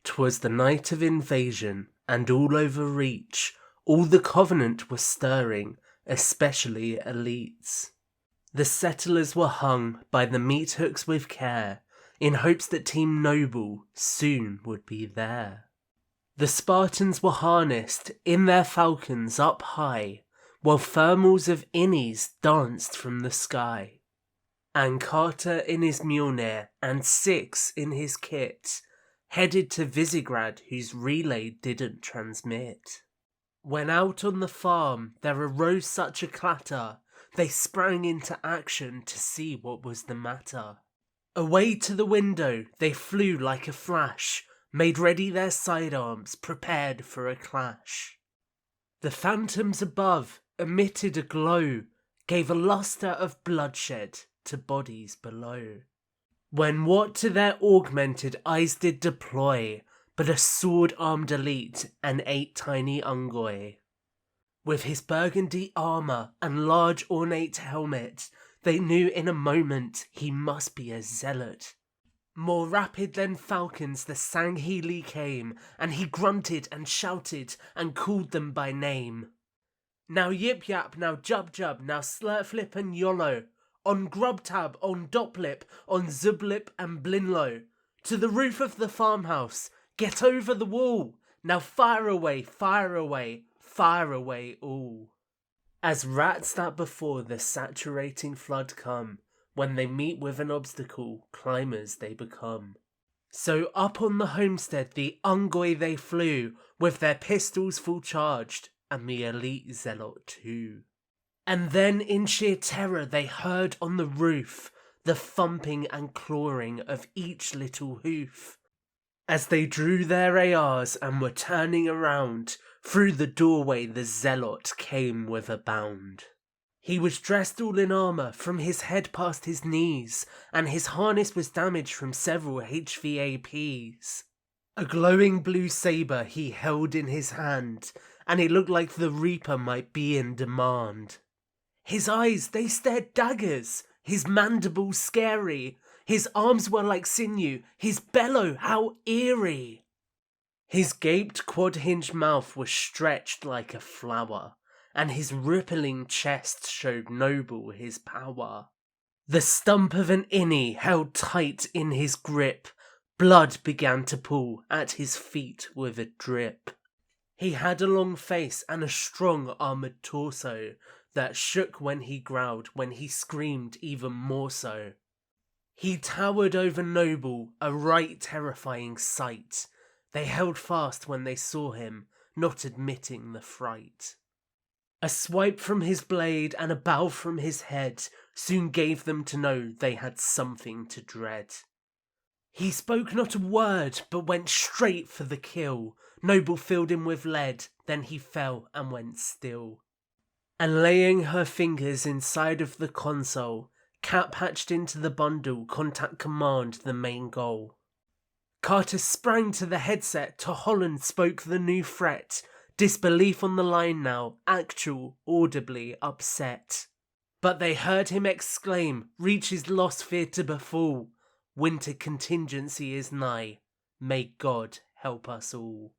'Twas the night of invasion, and all over Reach, all the Covenant were stirring, especially elites. The settlers were hung by the meat hooks with care, in hopes that Team Noble soon would be there. The Spartans were harnessed in their falcons up high, while thermals of innies danced from the sky. And Carter in his Mjolnir and Six in his kit headed to Visegrad, whose relay didn't transmit. When out on the farm there arose such a clatter, they sprang into action to see what was the matter. Away to the window they flew like a flash, made ready their sidearms, prepared for a clash. The phantoms above emitted a glow, gave a lustre of bloodshed to bodies below. When what to their augmented eyes did deploy, but a sword-armed elite and 8 tiny Ungoi. With his burgundy armour and large ornate helmet, they knew in a moment he must be a zealot. More rapid than falcons the Sangheli came, and he grunted and shouted and called them by name. Now Yip Yap, now Jub Jub, now Slurp Flip and Yolo, on Grubtab, on Doplip, on Zublip and Blinlow, to the roof of the farmhouse, get over the wall, now fire away, fire away, fire away all. As rats that before the saturating flood come, when they meet with an obstacle, climbers they become. So up on the homestead the Ungoi they flew, with their pistols full charged, and the elite zealot too. And then in sheer terror they heard on the roof the thumping and clawing of each little hoof. As they drew their ARs and were turning around, through the doorway the zealot came with a bound. He was dressed all in armour from his head past his knees, and his harness was damaged from several HVAPs. A glowing blue sabre he held in his hand, and it looked like the Reaper might be in demand. His eyes, they stared daggers, his mandibles scary, his arms were like sinew, his bellow how eerie. His gaped quad-hinged mouth was stretched like a flower, and his rippling chest showed noble his power. The stump of an innie held tight in his grip, blood began to pool at his feet with a drip. He had a long face and a strong armoured torso that shook when he growled, when he screamed even more so. He towered over Noble, a right terrifying sight. They held fast when they saw him, not admitting the fright. A swipe from his blade and a bow from his head soon gave them to know they had something to dread. He spoke not a word, but went straight for the kill. Noble filled him with lead, then he fell and went still. And laying her fingers inside of the console, Cap hatched into the bundle, contact command the main goal. Carter sprang to the headset, to Holland spoke the new threat. Disbelief on the line now, actual, audibly upset. But they heard him exclaim, Reach is lost, fear to befall. Winter contingency is nigh. May God help us all.